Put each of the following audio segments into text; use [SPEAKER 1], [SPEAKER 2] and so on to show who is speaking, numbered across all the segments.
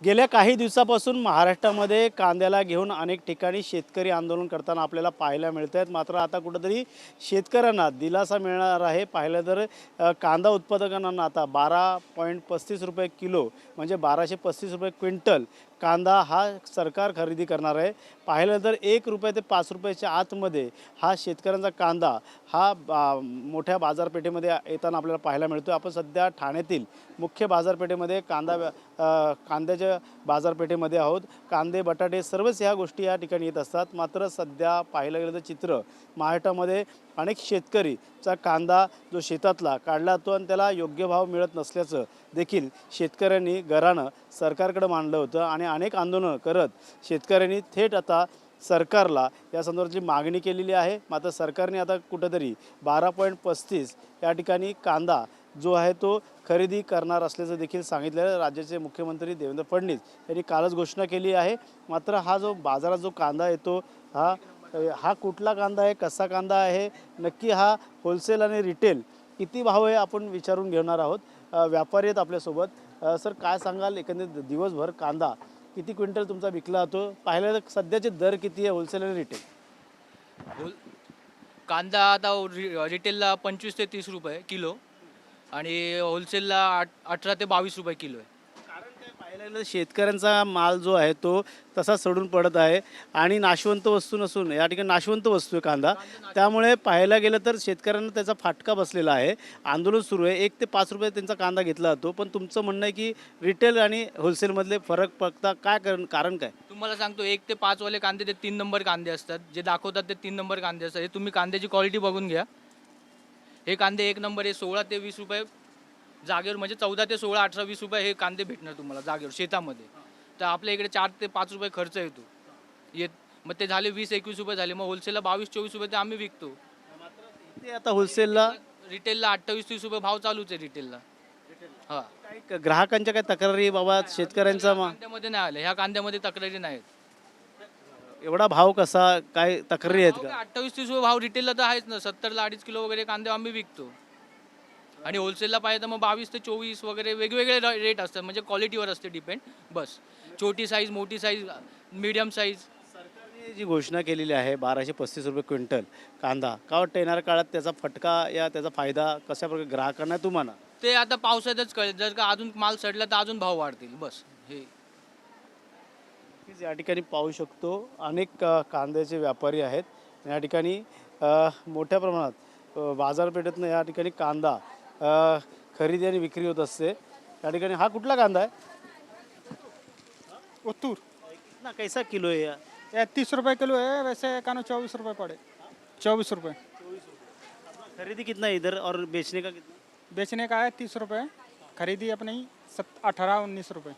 [SPEAKER 1] गेल्या काही दिवसापासून महाराष्ट्रामध्ये कांद्याला घेऊन अनेक ठिकाणी शेतकरी आंदोलन करताना आपल्याला पाहायला मिळत आहेत। मात्र आता कुठंतरी शेतकऱ्यांना दिलासा मिळणार आहे। पाहिलं तर कांदा उत्पादकांना आता 12.35 रुपये किलो म्हणजे 1235 रुपये क्विंटल कांदा हा सरकार खरेदी करणार आहे। पाहिलं तर 1 रुपये ते 5 रुपयाच्या आतमध्ये हा शेतकऱ्यांचा कांदा हा मोठ्या बाजारपेठेमध्ये येताना आपल्याला पाहायला मिळतो। आपण सध्या ठाण्यातील मुख्य बाजारपेठेमध्ये कांद्याच्या बाजारपेठेमध्ये आहोत। कांदे बटाटे सर्वच ह्या गोष्टी या ठिकाणी येत असतात। मात्र सध्या पाहिलं गेलं तर चित्र महाराष्ट्रामध्ये अनेक शेतकरीचा कांदा जो शेतातला काढला तो आणि त्याला योग्य भाव मिळत नसल्याचं देखील शेतकऱ्यांनी घरानं सरकारकडे मांडलं होतं आणि अनेक आंदोलनं करत शेतकऱ्यांनी थेट आता सरकारला या संदर्भातली मागणी केलेली आहे। मात्र सरकारने आता कुठंतरी 12.35 या ठिकाणी कांदा जो आहे तो खरेदी करणार असल्याचं देखील सांगितलेलं राज्याचे मुख्यमंत्री देवेंद्र फडणवीस यांनी कालच घोषणा केली आहे। मात्र हा जो बाजारात जो कांदा येतो हा कुठला कांदा आहे, कसा कांदा आहे, नक्की हा होलसेल आणि रिटेल किती भाव आहे आपण विचारून घेणार आहोत। व्यापारी आहेत आपल्यासोबत। सर काय सांगाल, एकंदरीत दिवसभर कांदा किती क्विंटल तुमचा विकला जातो? पाहिलं तर सध्याचे दर किती आहे होलसेल आणि रिटेल?
[SPEAKER 2] कांदा आता रिटेलला 25 ते 30 रुपये किलो आणि होलसेलला 18 ते 22 रुपये किलो आहे.
[SPEAKER 1] कारण काय पाहायला गेलं शेतकऱ्यांचा माल जो आहे तो तसा सडून पडत आहे आणि नाशवंत वस्तू नसून या ठिकाणी नाशवंत वस्तू आहे कांदा। त्यामुळे पाहायला गेलं तर शेतकऱ्यांना त्याचा फाटका बसलेला आहे। आंदोलन सुरू आहे। 1 ते 5 रुपये त्यांचा कांदा घेतला जातो। पण तुमचं म्हणणं आहे की रिटेल आणि होलसेलमधले फरक बघता काय कारण काय?
[SPEAKER 2] तुम्हाला सांगतो 1 ते 5 वाले कांदे ते 3 नंबर कांदे असतात, जे दाखवतात ते 3 नंबर कांदे असतात। हे तुम्ही कांद्याची क्वालिटी बघून घ्या। हे कांदे 1 नंबर आहे, 16 ते 20 रुपये जागेवर, म्हणजे 14 ते 16, 18, 20 रुपये हे कांदे भेटणार तुम्हाला जागेवर शेतामध्ये। तर आपल्या इकडे 4 ते 5 रुपये खर्च येतो मग ते झाले 20-21 रुपये झाले। मग होलसेलला 22-24 रुपये ते आम्ही विकतो।
[SPEAKER 1] ते आता होलसेलला
[SPEAKER 2] रिटेलला 28-30 रुपये भाव चालूच आहे रिटेलला। हां,
[SPEAKER 1] काय ग्राहकांच्या काय तक्रारी बाबा शेतकऱ्यांचा
[SPEAKER 2] कांद्यामध्ये नाही आलं, ह्या कांद्यामध्ये तक्रारी नाहीत।
[SPEAKER 1] एवढा भाव कसा, काय तक्रारी आहेत का?
[SPEAKER 2] 28-30 रुपये भाव रिटेलला तर आहेच ना। 70ला 2.5 किलो वगैरे कांदे आम्ही विकतो आणि होलसेलला पाहिजे तर मग 22 ते 24 वगैरे वेगवेगळे रेट असतात, म्हणजे क्वालिटीवर असते डिपेंड। बस छोटी साईज, मोठी साईज, मीडियम साईज।
[SPEAKER 1] सरकारने जी घोषणा केलेली आहे 1235 रुपये क्विंटल कांदा, का वाटतं येणाऱ्या काळात त्याचा फटका या त्याचा फायदा कशा प्रकारे ग्राहकांना तुम्हाला?
[SPEAKER 2] ते आता पावसातच कळेल। जर का अजून माल सडला तर अजून भाव वाढतील, बस हे।
[SPEAKER 1] या ठिकाणी पाहू शकतो अनेक कांद्याचे व्यापारी आहेत। या ठिकाणी मोठ्या प्रमाणात बाजारपेठेतनं या ठिकाणी कांदा खरेदी आणि विक्री होत असते। या ठिकाणी हा कुठला कांदा आहे?
[SPEAKER 3] उत्तूर
[SPEAKER 1] कितना कैसा किलो है यार?
[SPEAKER 3] ये 30 रुपये किलो है, वैसे कानो 24 रुपये पड़े। 24 रुपये
[SPEAKER 1] खरीदी कितना है इधर और बेचने का कितना?
[SPEAKER 3] बेचने का है 30 रुपये, खरीदी अपनी 18-19 रुपये।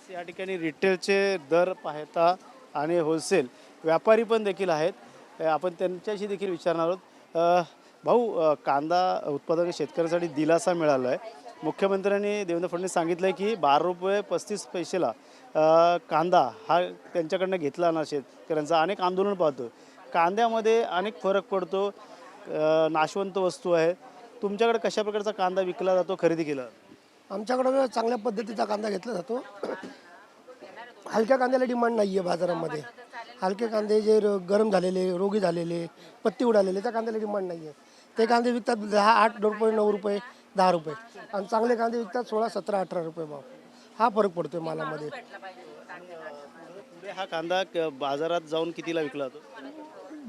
[SPEAKER 1] या ठिकाणी रिटेलचे दर पाहता आणि होलसेल व्यापारी पण देखील आहेत। आपण त्यांच्याशी देखील विचारणार आहोत। भाऊ, कांदा उत्पादक शेतकऱ्यांसाठी दिलासा मिळाला आहे। मुख्यमंत्र्यांनी देवेंद्र फडणवीस सांगितलं आहे की 12.35 रुपये कांदा हा त्यांच्याकडनं घेतला ना शेतकऱ्यांचा। अनेक आंदोलन पाहतो, कांद्यामध्ये अनेक फरक पडतो, नाशवंत वस्तू आहे। तुमच्याकडे कशा प्रकारचा कांदा विकला जातो, खरेदी केला जातो?
[SPEAKER 4] आमच्याकडं चांगल्या पद्धतीचा कांदा घेतला जातो। हलक्या कांद्याला डिमांड नाही आहे बाजारामध्ये। हलके कांदे जे गरम झालेले, रोगी झालेले, पत्ती उडालेले, त्या कांद्याला डिमांड नाही आहे। ते कांदे विकतात 10-8 रुपये, 9 रुपये, 10 रुपये, आणि चांगले कांदे विकतात 16, 17, 18 रुपये भाव। हा फरक पडतो आहे मालामध्ये।
[SPEAKER 1] पुढे हा कांदा बाजारात जाऊन कितीला विकला जातो?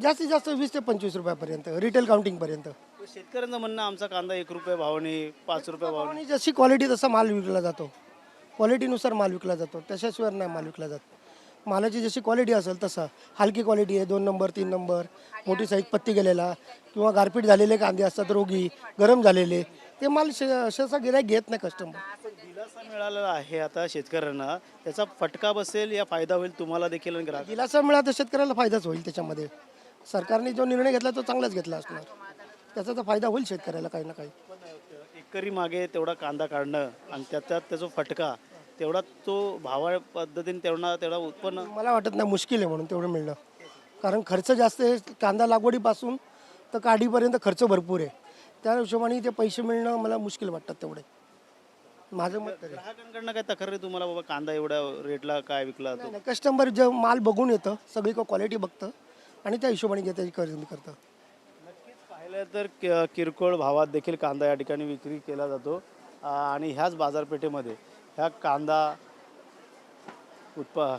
[SPEAKER 4] जास्तीत जास्त 20 ते 25 रुपयापर्यंत रिटेल काउंटिंगपर्यंत।
[SPEAKER 1] शेतकऱ्यांचं म्हणणं आमचा कांदा 1 रुपये भावाने, 5 रुपये भावाने.
[SPEAKER 4] आणि जशी क्वालिटी तसा माल विकला जातो, क्वालिटीनुसार माल विकला जातो, त्याच्याशिवाय नाही माल विकला जात। मालाची जशी क्वालिटी असेल तसं, हलकी क्वालिटी आहे 2 नंबर 3 नंबर, मोठी साईज पत्ती गेलेला किंवा गारपीट झालेले कांदे असतात, रोगी गरम झालेले, ते माल सहसा गिऱ्हाईक घेत नाही कस्टमर।
[SPEAKER 1] दिलासा मिळालेला आहे आता शेतकऱ्यांना, त्याचा फटका बसेल या फायदा होईल तुम्हाला देखील आणि ग्राहक?
[SPEAKER 4] दिलासा मिळाला तर शेतकऱ्याला फायदाच होईल त्याच्यामध्ये। सरकारने जो निर्णय घेतला तो चांगलाच घेतला असणार, त्याचा तर फायदा होईल शेतकऱ्याला काही ना काही।
[SPEAKER 1] एकरी मागे तेवढा कांदा काढणं आणि त्याचा फटका तेवढा तो भावा पद्धतीने तेवढा उत्पन्न
[SPEAKER 4] मला वाटत नाही मुश्किल आहे म्हणून तेवढं मिळणं, कारण खर्च जास्त आहे। कांदा लागवडीपासून तर काढीपर्यंत खर्च भरपूर आहे, त्या हिशोबाने ते पैसे मिळणं मला मुश्किल वाटतात तेवढे। माझं मत तरी
[SPEAKER 1] ग्राहकांकडनं काय तक्रार आहे तुम्हाला बाबा कांदा एवढ्या रेटला काय विकला जातो?
[SPEAKER 4] नाही कस्टमर जे माल बघून येतं सगळी क्वालिटी बघतं आणि त्या हिशोबाने त्याची खरेदी करतं.
[SPEAKER 1] नक्कीच पाहिलं तर किरकोळ भावात देखील कांदा या ठिकाणी विक्री केला जातो आणि ह्याच बाजारपेठेमध्ये ह्या कांदा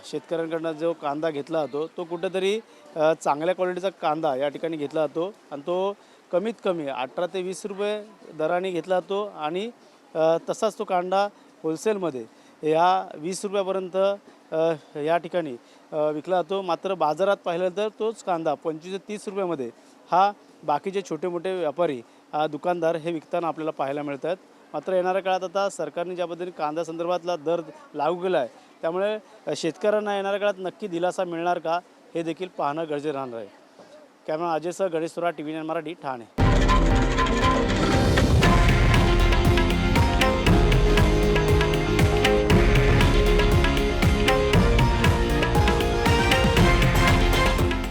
[SPEAKER 1] शेतकऱ्यांकडनं जो कांदा घेतला जातो तो कुठेतरी चांगल्या क्वालिटीचा कांदा या ठिकाणी घेतला जातो आणि तो कमीत कमी 18 ते 20 रुपये दराने घेतला जातो आणि तसाच तो कांदा होलसेलमध्ये ह्या 20 रुपयापर्यंत या ठिकाणी विकला जातो. मात्र बाजारात पाहिलं तर तोच कांदा 25 ते 30 रुपयामध्ये हा बाकीचे छोटे मोठे व्यापारी दुकानदार हे विकताना आपल्याला पाहायला मिळत आहेत. मात्र येणाऱ्या काळात आता सरकारने ज्या पद्धतीने कांदा संदर्भातला दर लागू केला आहे त्यामुळे शेतकऱ्यांना येणाऱ्या काळात नक्की दिलासा मिळणार का हे देखील पाहणं गरजेचं राहणार आहे. कॅमेरा अजयसह गणेश सुरा, TV9 मराठी, ठाणे.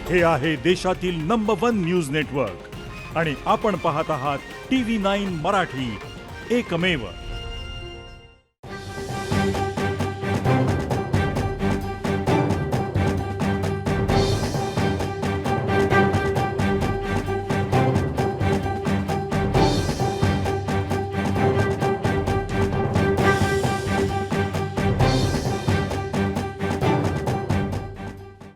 [SPEAKER 5] हे आहे देशातील नंबर 1 न्यूज नेटवर्क आणि आपण पाहत आहात TV9 मराठी, एकमेव.